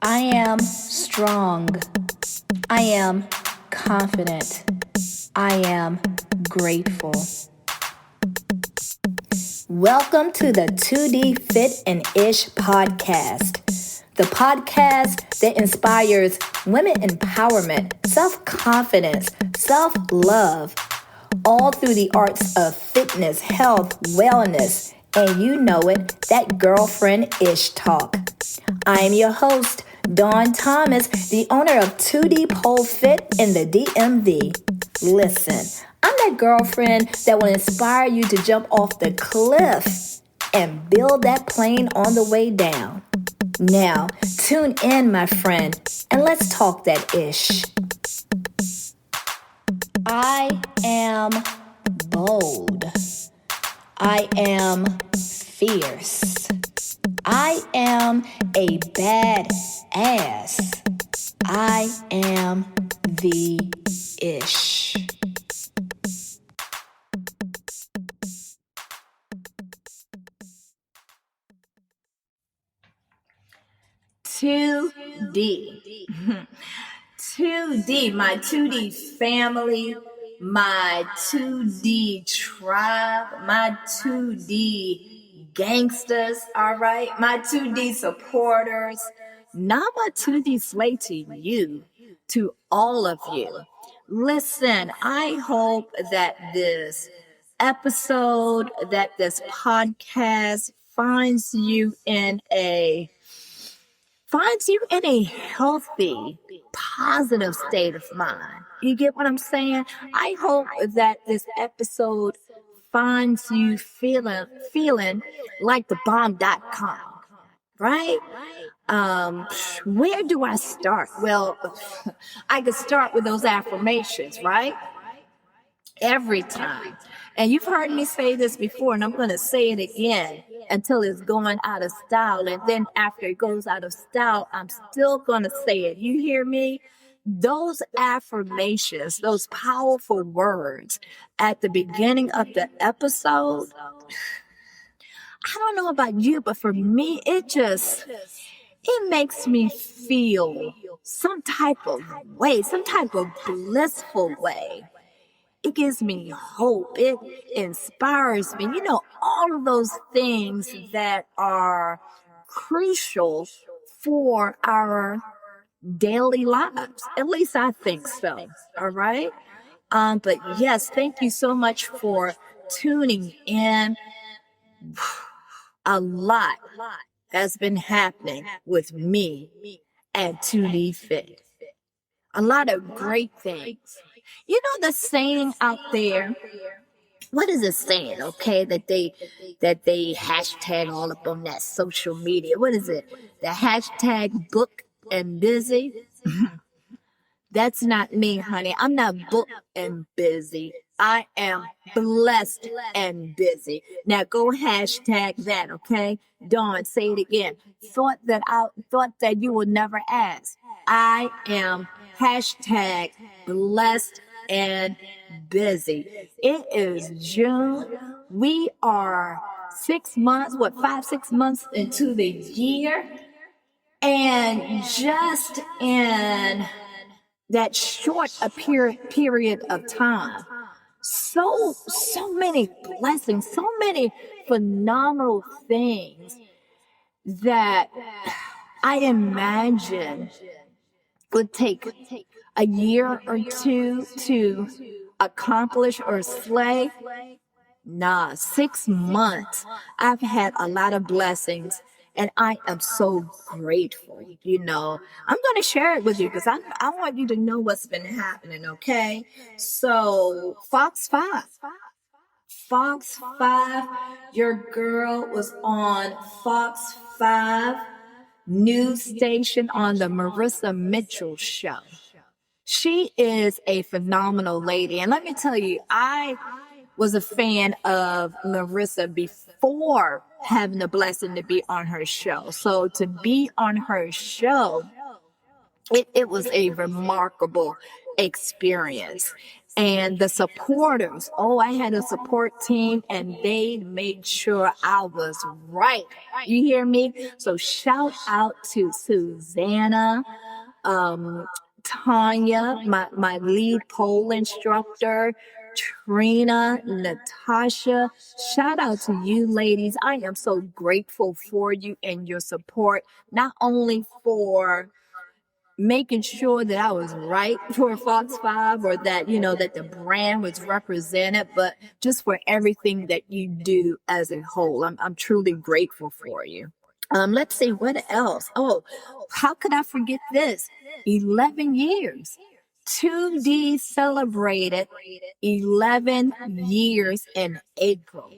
I am strong. I am confident. I am grateful. Welcome to the 2D Fit and Ish podcast, the podcast that inspires women empowerment, self-confidence, self-love, all through the arts of fitness, health, wellness, and you know it, that girlfriend ish talk. I am your host, Dawn Thomas, the owner of 2D Pole Fit in the DMV. Listen, I'm that girlfriend that will inspire you to jump off the cliff and build that plane on the way down. Now, tune in, my friend, and let's talk that ish. I am bold. I am fierce. I am a bad ass. I am the ish. My 2D family, my 2D tribe, my 2D gangsters, all right? My 2D supporters. Now my 2D slay to you, to all of you. Listen, I hope that this episode, that this podcast finds you in a healthy, positive state of mind. You get what I'm saying? I hope that this episode finds you feeling like the bomb.com, right? Where do I start? Well, I could start with those affirmations, right? Every time. And you've heard me say this before, and I'm going to say it again until it's going out of style. And then after it goes out of style, I'm still going to say it. You hear me? Those affirmations, those powerful words at the beginning of the episode, I don't know about you, but for me, it makes me feel some type of way, some type of blissful way. It gives me hope. It inspires me. You know, all of those things that are crucial for our daily lives. At least I think so. All right. But yes, thank you so much for tuning in. A lot has been happening with me and 2D Fit. A lot of great things. You know the saying out there, what is it saying, okay, that they hashtag all up on that social media? What is it? The hashtag book and busy? That's not me, honey. I'm not booked and busy. I am blessed and busy. Now go hashtag that, okay? Dawn, say it again. Thought that you would never ask. I am hashtag blessed and busy. It is June. We are 6 months, 5-6 months into the year. And just in that short period of time, so many blessings, so many phenomenal things that I imagine would take a year or two to accomplish or slay. Nah, 6 months. I've had a lot of blessings and I am so grateful. You know, I'm going to share it with you because I want you to know what's been happening, okay? So, Fox 5, your girl was on Fox 5 news station on the Marissa Mitchell show. She is a phenomenal lady. And let me tell you, I was a fan of Marissa before having the blessing to be on her show. So to be on her show, it was a remarkable experience. And the supporters, oh, I had a support team and they made sure I was right. You hear me? So shout out to Susanna, Tanya, my lead pole instructor, Trina, Natasha. Shout out to you ladies. I am so grateful for you and your support, not only for making sure that I was right for Fox 5 or that, that the brand was represented, but just for everything that you do as a whole. I'm truly grateful for you. Let's see what else. Oh, how could I forget this? 11 years. 2D celebrated 11 years in April.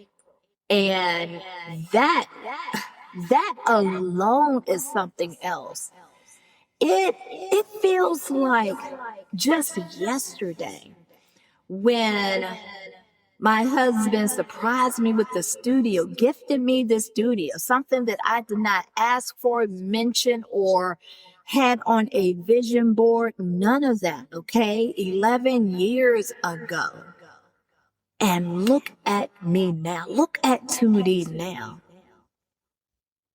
And that alone is something else. It feels like just yesterday when my husband surprised me with the studio, gifted me the studio, something that I did not ask for, mention, or had on a vision board. None of that, okay? 11 years ago. And look at me now. Look at 2D now.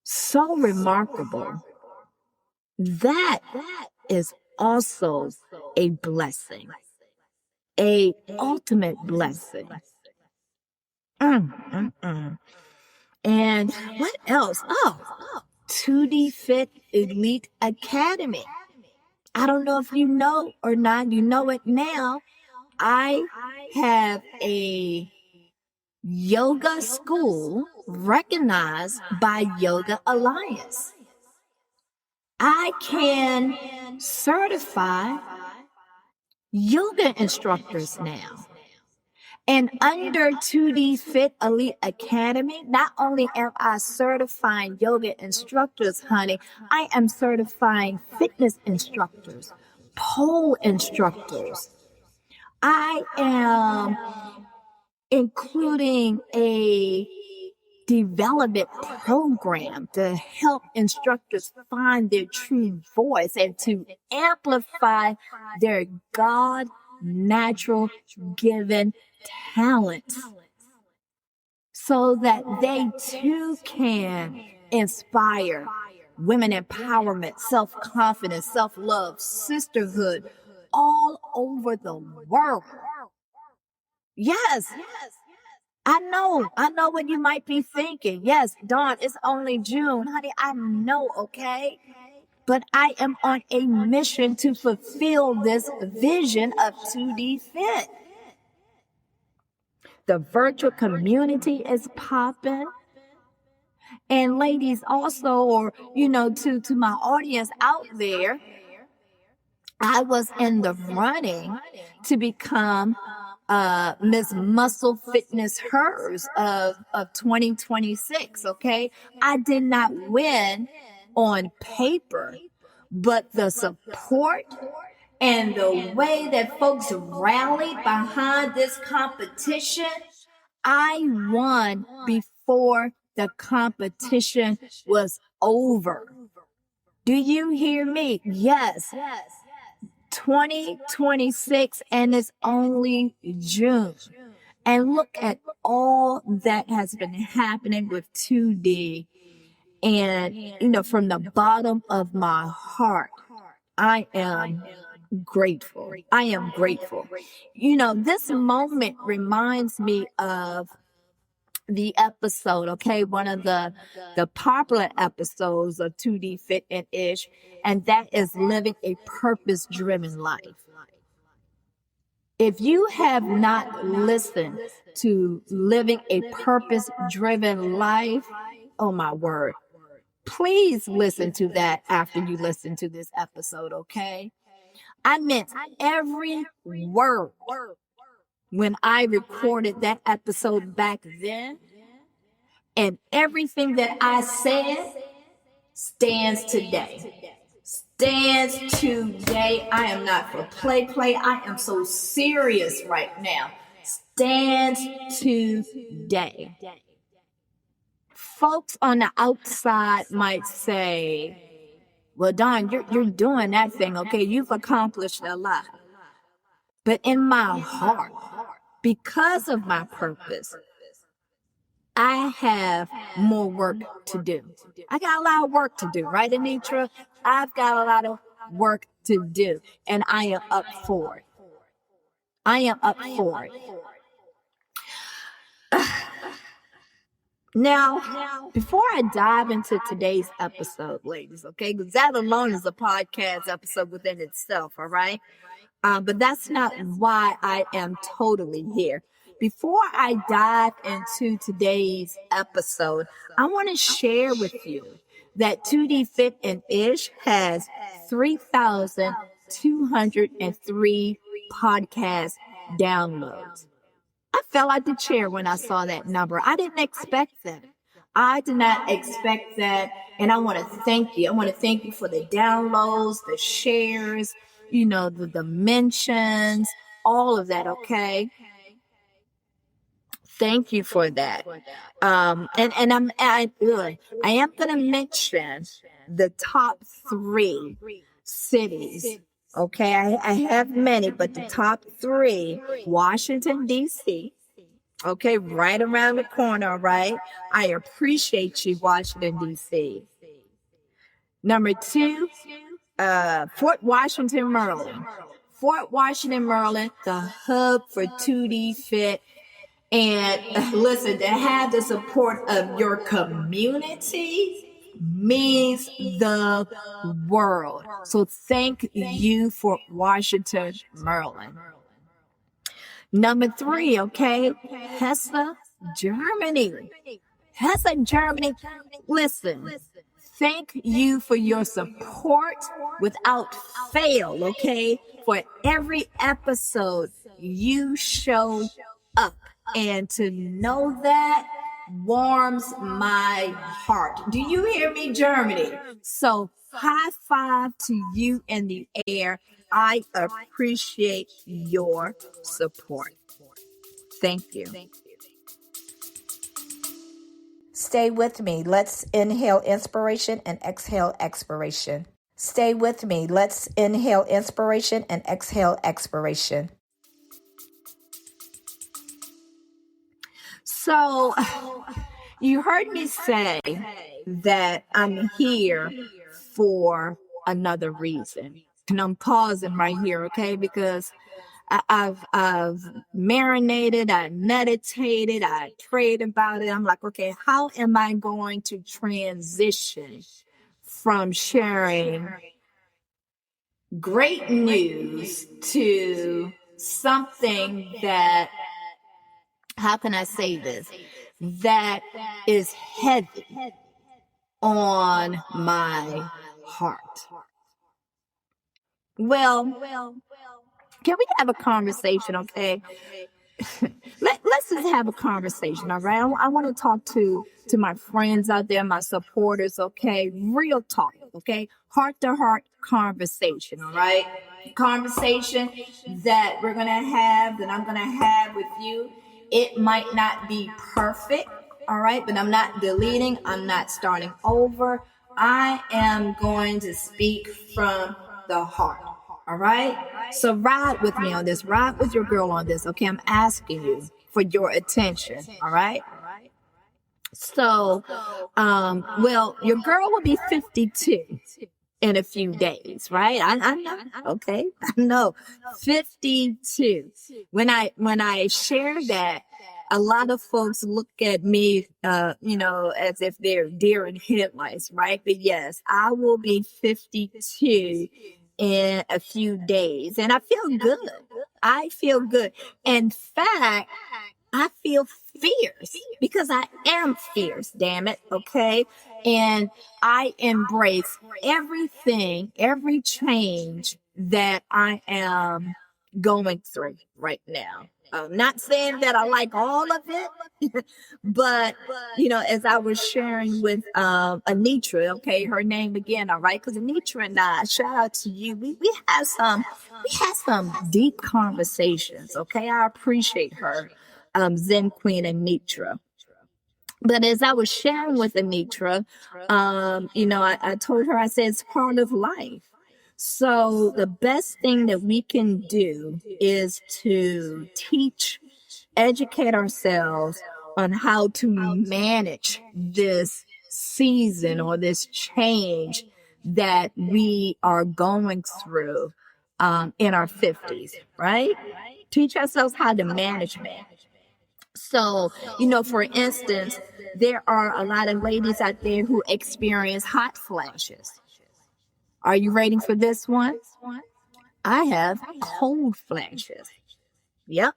So remarkable. That is also a blessing, a ultimate blessing. And what else? Oh, 2D Fit Elite Academy. I don't know if you know or not. You know it now. I have a yoga school recognized by Yoga Alliance. I can certify yoga instructors now. And under 2D Fit Elite Academy, not only am I certifying yoga instructors, honey, I am certifying fitness instructors, pole instructors. I am including a development program to help instructors find their true voice and to amplify their God natural given talents so that they too can inspire women empowerment, self-confidence, self-love, sisterhood all over the world. Yes. I know what you might be thinking. Yes, Dawn, it's only June. Honey, I know, okay? But I am on a mission to fulfill this vision of 2D Fit. The virtual community is popping. And ladies also, or, to my audience out there, I was in the running to become Miss Muscle Fitness Hers of 2026. Okay. I did not win on paper, but the support and the way that folks rallied behind this competition, I won before the competition was over. Do you hear me? Yes. 2026 and it's only June. And look at all that has been happening with 2D. And, from the bottom of my heart, I am grateful. I am grateful. This moment reminds me of the episode, okay, one of the popular episodes of 2D Fit and Ish, and that is living a purpose-driven life. If you have not listened to living a purpose-driven life, oh my word, please listen to that after you listen to this episode, okay? I meant every word when I recorded that episode back then, and everything that I said stands today. Stands today. I am not for play. I am so serious right now. Stands today. Folks on the outside might say, well, Dawn, you're doing that thing, okay? You've accomplished a lot. But in my heart, because of my purpose, I have more work to do. I got a lot of work to do, right, Anitra? I've got a lot of work to do, and I am up for it. I am up for it. Now, before I dive into today's episode, ladies, okay, because that alone is a podcast episode within itself, all right? But that's not why I am totally here. Before I dive into today's episode, I want to share with you that 2D Fit and Ish has 3,203 podcast downloads. I fell out the chair when I saw that number. I didn't expect that. I did not expect that. And I want to thank you. I want to thank you for the downloads, the shares, the mentions, all of that. Okay. Thank you for that. I am going to mention the top 3 cities. Okay, I have many, but the top 3, Washington, D.C., okay, right around the corner, right? I appreciate you, Washington, D.C. Number 2, Fort Washington, Maryland. Fort Washington, Maryland, the hub for 2D Fit. And listen, to have the support of your community means the world. So thank you for Washington, Maryland. Number 3, okay, Hesse, Germany. Hesse, Germany. Listen, thank you for your support without fail, okay, for every episode you show up. And to know that warms my heart. Do you hear me, Germany? So high five to you in the air. I appreciate your support. Thank you. Stay with me. Let's inhale inspiration and exhale expiration. Stay with me. Let's inhale inspiration and exhale expiration. So, you heard me say that I'm here for another reason. And I'm pausing right here, okay? Because I've marinated, I meditated, I prayed about it. I'm like, okay, how am I going to transition from sharing great news to something that, how can I say this, that is heavy on my heart? Well, can we have a conversation, okay? Let's just have a conversation, all right? I want to talk to my friends out there, my supporters, okay? Real talk, okay? Heart-to-heart conversation, all right? Conversation that we're going to have, that I'm going to have with you. It might not be perfect, all right? But I'm not deleting. I'm not starting over. I am going to speak from the heart. All right. So ride with me on this. Ride with your girl on this. Okay. I'm asking you for your attention. All right. So, well, your girl will be 52 in a few days, right? I know. Okay. I know. 52. When I share that, a lot of folks look at me, as if they're deer in headlights, right? But yes, I will be 52 in a few days. And I feel good. I feel good. In fact, I feel fierce because I am fierce, damn it. Okay. And I embrace everything, every change that I am going through right now. I'm not saying that I like all of it, but, as I was sharing with Anitra, okay, her name again, all right, because Anitra and I, shout out to you, we had some deep conversations, okay? I appreciate her, Zen Queen Anitra. But as I was sharing with Anitra, I told her, I said, it's part of life. So the best thing that we can do is to educate ourselves on how to manage this season or this change that we are going through in our 50s, right? Teach ourselves how to manage it. So, for instance, there are a lot of ladies out there who experience hot flashes. Are you ready for this one? I have cold flashes. Yep.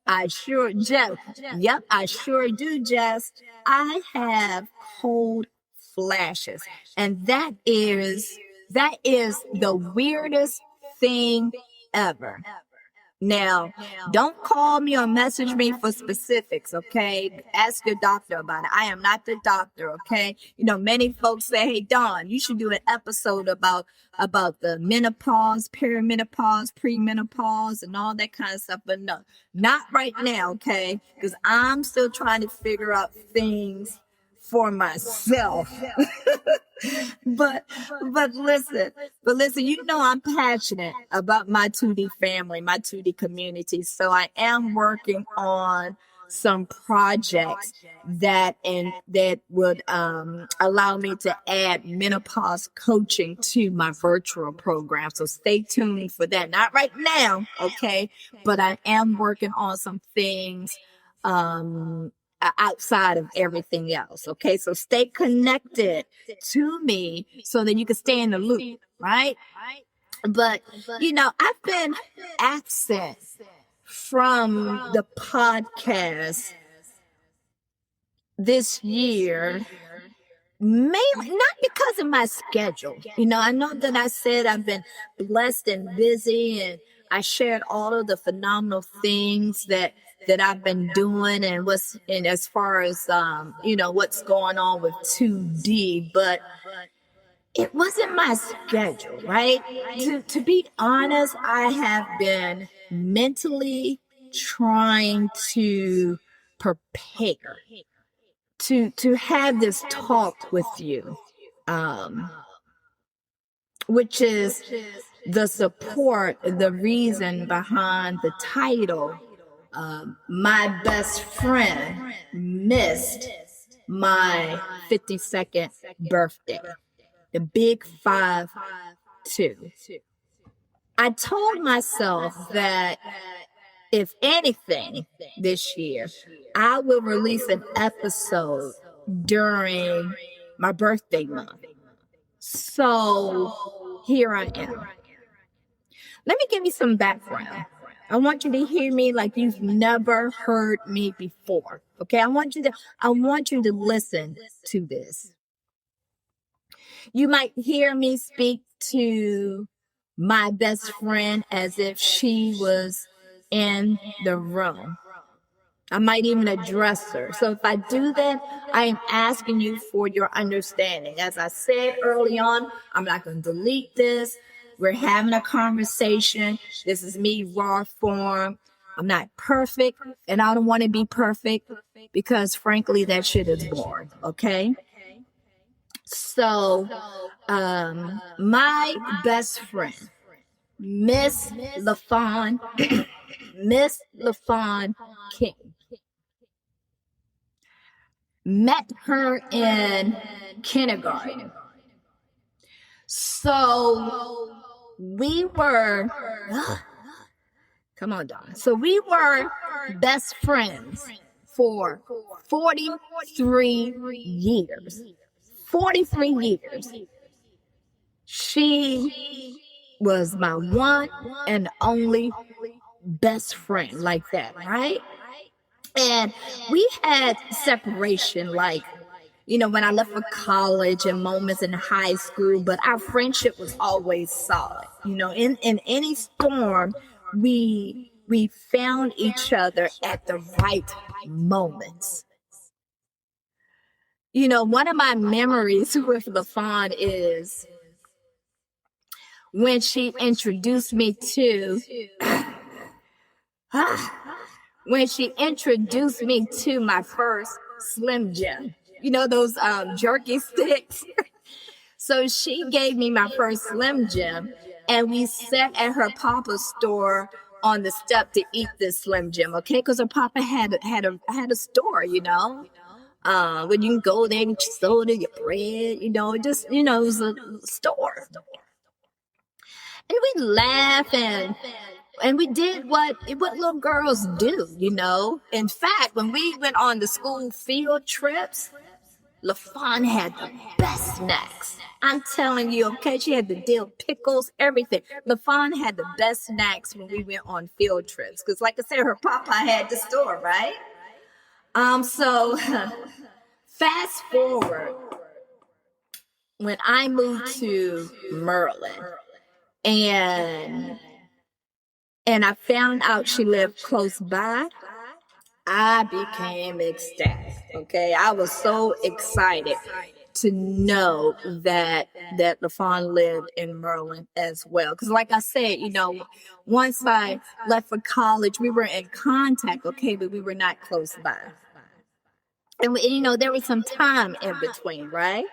I sure do. Yep, I sure do, Jess. I have cold flashes. And that is the weirdest thing ever. Now, don't call me or message me for specifics, okay? Ask your doctor about it. I am not the doctor, okay? Many folks say, hey, Dawn, you should do an episode about the menopause, perimenopause, premenopause, and all that kind of stuff. But no, not right now, okay? Because I'm still trying to figure out things for myself. But listen, I'm passionate about my 2D family, my 2D community. So I am working on some projects that would allow me to add menopause coaching to my virtual program. So stay tuned for that. Not right now, okay? But I am working on some things outside of everything else. Okay, so stay connected to me so that you can stay in the loop, right? But I've been absent from the podcast this year, mainly not because of my schedule. I know that I said I've been blessed and busy, and I shared all of the phenomenal things that I've been doing and as far as what's going on with 2D, but it wasn't my schedule, right? To be honest, I have been mentally trying to prepare to have this talk with you, which is the reason behind the title. My best friend missed my 52nd birthday, the big 5-2. I told myself that if anything this year, I will release an episode during my birthday month. So here I am. Let me give you some background. I want you to hear me like you've never heard me before. Okay, I want you to listen to this. You might hear me speak to my best friend as if she was in the room. I might even address her. So if I do that, I am asking you for your understanding. As I said early on, I'm not going to delete this. We're having a conversation. This is me raw form. I'm not perfect, and I don't want to be perfect because, frankly, that shit is boring. Okay? So, my best friend, Miss LaFawn, Miss LaFawn King, met her in kindergarten. So we were, come on, Donna. So we were best friends for 43 years. 43 years. She was my one and only best friend like that, right? And we had separation, like, when I left for college and moments in high school, but our friendship was always solid. In any storm, we found each other at the right moments. One of my memories with LaFawn is when she introduced me to my first Slim Jim. Those jerky sticks. So she gave me my first Slim Jim, and we sat at her papa's store on the step to eat this Slim Jim, okay? Because her papa had a store, when you can go there and get your soda, your bread, it was a store. And we laugh and we did what little girls do. In fact, when we went on the school field trips, LaFawn had the best snacks. I'm telling you, okay, she had the dill pickles, everything. LaFawn had the best snacks when we went on field trips. Because like I said, her papa had the store, right? So fast forward when I moved to Maryland and I found out she lived close by, I became ecstatic. Okay, I was so excited to know that LaFawn lived in Maryland as well. Because, like I said, once I left for college, we were in contact. Okay, but we were not close by, and there was some time in between, right?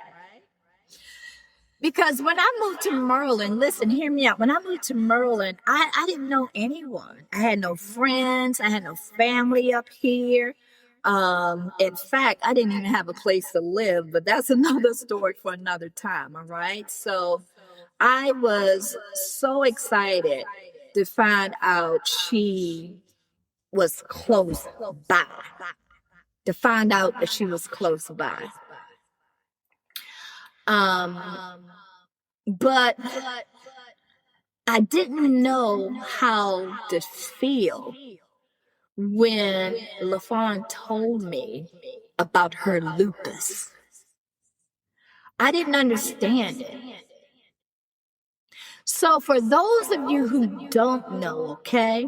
Because when I moved to Maryland, listen, hear me out. When I moved to Maryland, I didn't know anyone. I had no friends. I had no family up here. In fact, I didn't even have a place to live, but that's another story for another time. All right. So I was so excited to find out she was close by, to find out that she was close by. But I didn't know how to feel when LaFawn told me about her lupus. I didn't understand it. So for those of you who don't know, okay,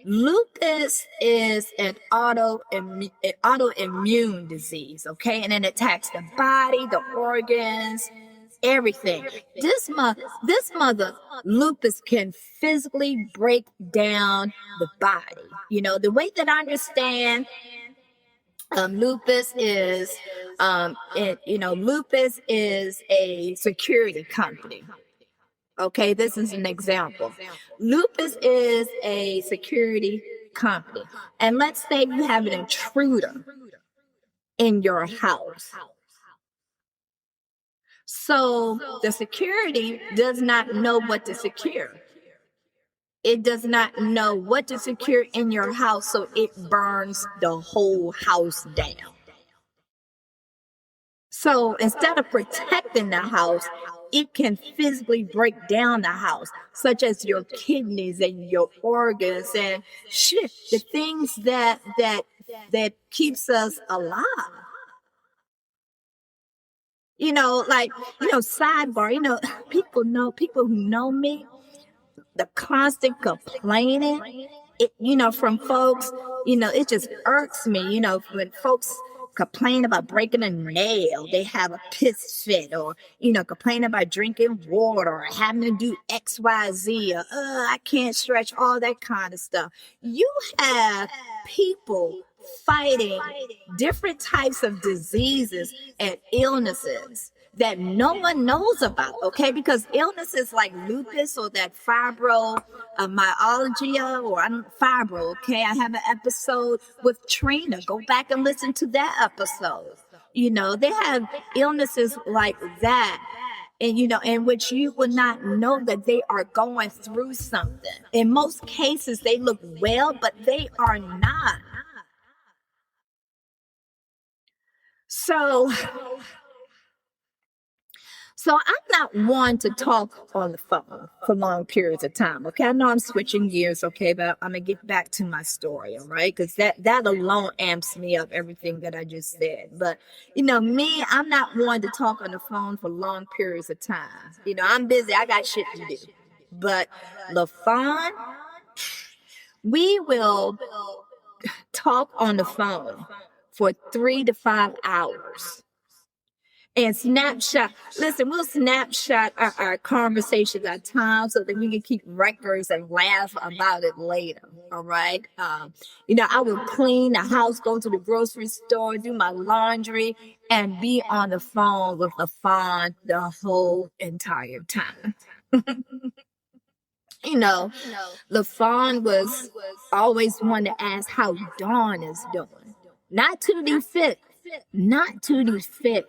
lupus is an autoimmune disease, okay, and it attacks the body, the organs, everything. This mother lupus can physically break down the body. The way that I understand lupus is lupus is a security company. Okay, this is an example. Lupus is a security company. And let's say you have an intruder in your house. So the security does not know what to secure. It does not know what to secure in your house, so it burns the whole house down. So instead of protecting the house, it can physically break down the house, such as your kidneys and your organs and the things that keeps us alive. Sidebar, people who know me, the constant complaining, from folks, it just irks me, when folks complain about breaking a nail, they have a piss fit, or, complain about drinking water or having to do XYZ, or, I can't stretch, all that kind of stuff. You have people fighting different types of diseases and illnesses that no one knows about, okay? Because illnesses like lupus or that fibromyalgia or fibro, okay? I have an episode with Trina. Go back and listen to that episode. They have illnesses like that. And, in which you would not know that they are going through something. In most cases, they look well, but they are not. So I'm not one to talk on the phone for long periods of time. Okay, I know I'm switching gears. Okay, but I'm gonna get back to my story. All right, because that alone amps me up, everything that I just said. But me, I'm not one to talk on the phone for long periods of time. I'm busy. I got shit to do. But LaFawn, we will talk on the phone for 3 to 5 hours. And snapshot. Listen, we'll snapshot our conversations at times so that we can keep records and laugh about it later. All right. I would clean the house, go to the grocery store, do my laundry, and be on the phone with LaFawn the whole entire time. LaFawn was always one to ask how Dawn is doing. Not to be fit. Not to be fit.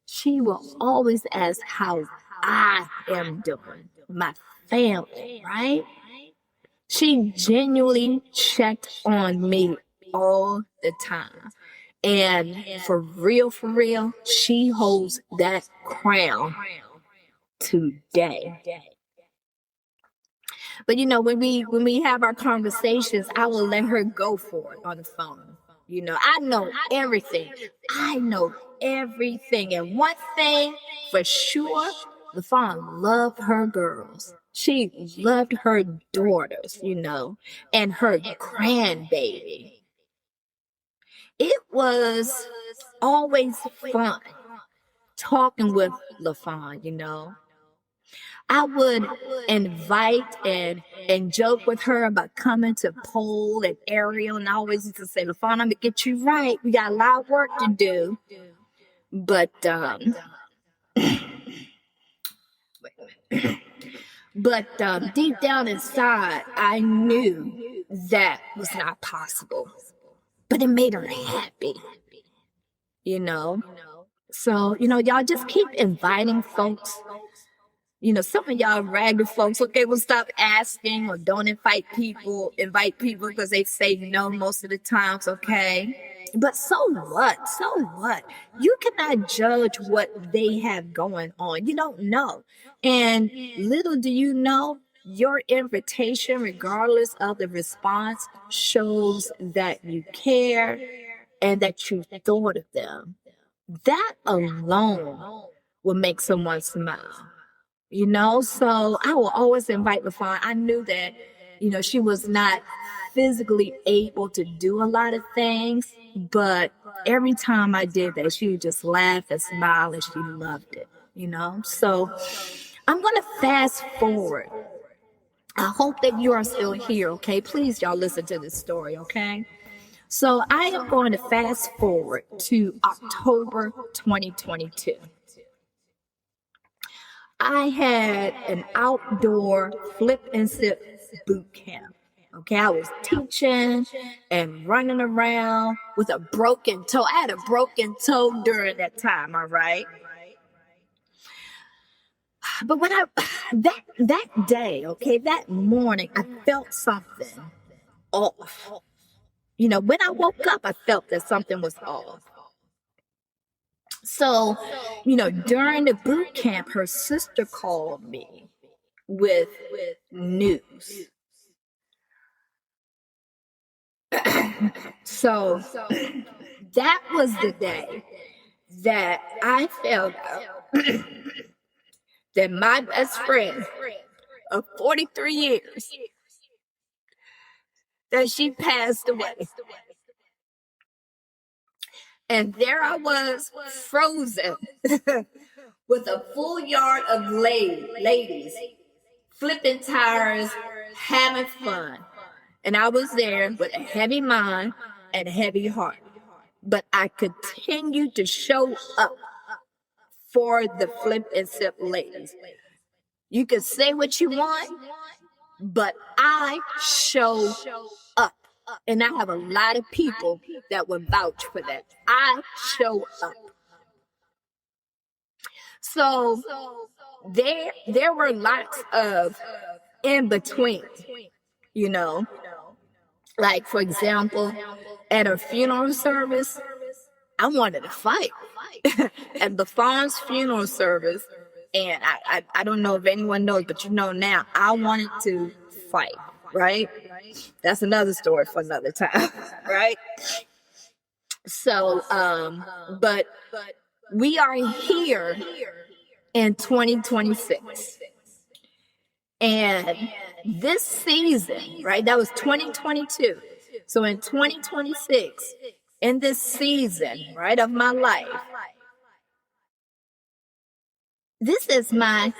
She will always ask how I am doing. My family, right? She genuinely checked on me all the time. And for real, she holds that crown today. But when we have our conversations, I will let her go for it on the phone. I know everything. I know everything. And one thing for sure, LaFawn loved her girls. She loved her daughters, and her grandbaby. It was always fun talking with LaFawn. I would invite and joke with her about coming to Pole and Ariel, and I always used to say, LaFawn, I'm gonna get you right. We got a lot of work to do. But deep down inside, I knew that was not possible. But it made her happy. So, y'all just keep inviting folks. Some of y'all ragged folks, okay, will stop asking or don't invite people because they say no most of the times, okay? But so what? So what? You cannot judge what they have going on. You don't know. And little do you know, your invitation, regardless of the response, shows that you care and that you thought of them. That alone will make someone smile. So I will always invite LaFawn. I knew that, she was not physically able to do a lot of things, but every time I did that, she would just laugh and smile and she loved it, So I'm going to fast forward. I hope that you are still here, okay? Please, y'all listen to this story, okay? So I am going to fast forward to October 2022. I had an outdoor flip and sip boot camp. Okay, I was teaching and running around with a broken toe. I had a broken toe during that time, all right? But when that day, okay, that morning, I felt something off. When I woke up, I felt that something was off. So, during the boot camp, her sister called me with news. So that was the day that I found out that my best friend of 43 years, that she passed away. And there I was, frozen, with a full yard of ladies, flipping tires, having fun. And I was there with a heavy mind and a heavy heart. But I continued to show up for the flip and sip ladies. You can say what you want, but I show up. And I have a lot of people that would vouch for that. I show up. So there were lots of in between, Like, for example, at a funeral service, I wanted to fight. At the Fawn's funeral service, and I don't know if anyone knows, but now, I wanted to fight, right? That's another story for another time, right? So, but we are here in 2026. And this season, right, that was 2022. So in 2026, in this season, right, of my life, this is my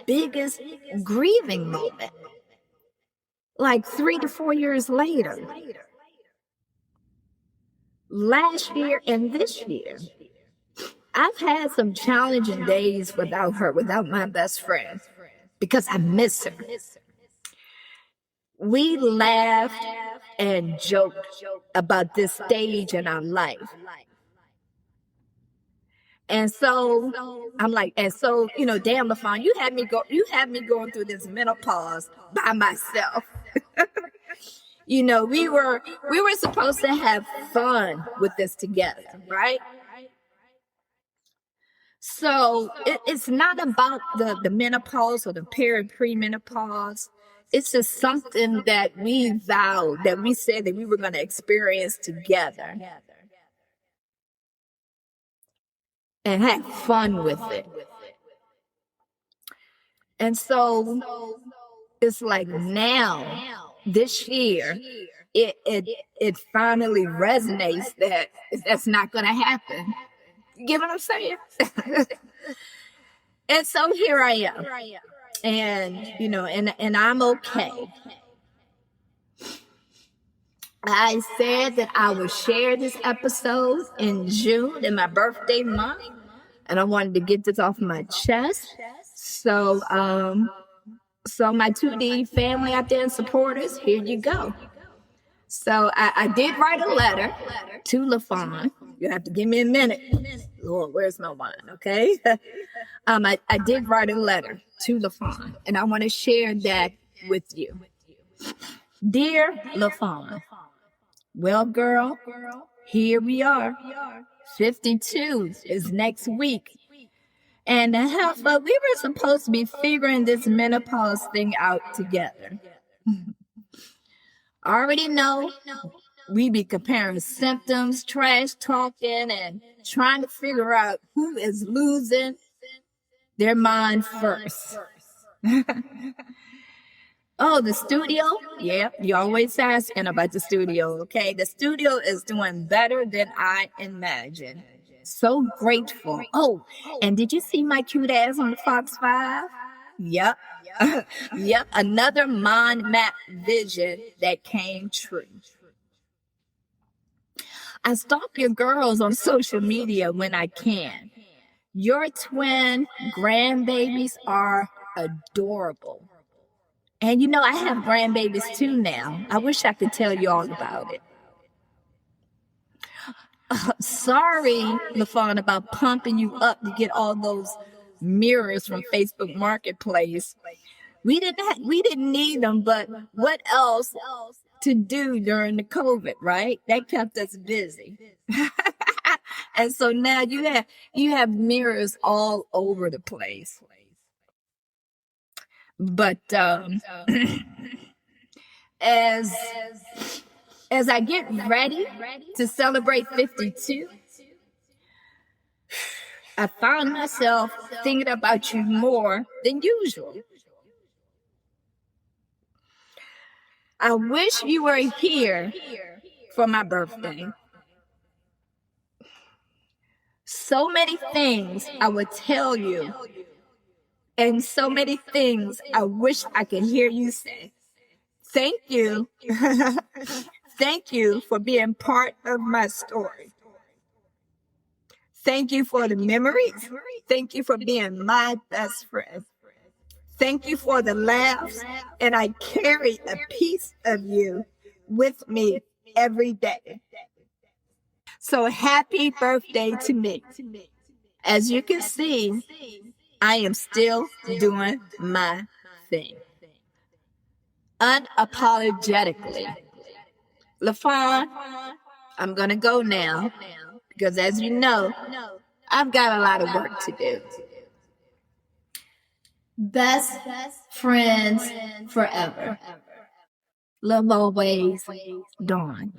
biggest grieving moment. Like 3 to 4 years later, last year and this year, I've had some challenging days without her, without my best friend, because I miss her. We laughed and joked about this stage in our life. And so I'm like, and so, damn, LaFawn, you had me going through this menopause by myself. We were supposed to have fun with this together, right? So it's not about the menopause or the premenopause. It's just something that we vowed, that we said that we were going to experience together and have fun with it. And so it's like now, this year, it finally resonates that that's not going to happen. You get what I'm saying? And so here I am. And and I'm okay. I said that I would share this episode in June, in my birthday month, and I wanted to get this off my chest. So my 2D family out there and supporters, here you go. So I did write a letter to LaFawn. You have to give me a minute. Lord, where's my wine? Okay. I did write a letter to LaFawn, and I want to share that with you. Dear LaFawn, well, girl, here we are. 52 is next week. And we were supposed to be figuring this menopause thing out together. I already know we be comparing symptoms, trash talking, and trying to figure out who is losing their mind first. Oh, the studio? Yeah, you're always asking about the studio, okay? The studio is doing better than I imagined. So grateful. Oh, and did you see my cute ass on the Fox 5? Yep. Yep, another mind map vision that came true. I stalk your girls on social media when I can. Your twin grandbabies are adorable. And I have grandbabies too now. I wish I could tell you all about it. Sorry, LaFawn, about pumping you up to get all those mirrors from Facebook Marketplace. We didn't need them, but what else to do during the COVID, right? That kept us busy. And so now you have mirrors all over the place. But as I get ready to celebrate 52, I found myself thinking about you more than usual. I wish you were here for my birthday. So many things I would tell you, and so many things I wish I could hear you say. Thank you. Thank you for being part of my story. Thank you for the memories. Thank you for being my best friend. Thank you for the laughs. And I carry a piece of you with me every day. So happy birthday to me. As you can see, I am still doing my thing. Unapologetically. LaFawn, I'm going to go now because, as you know, I've got a lot of work to do. Best friends forever. Love always, Dawn.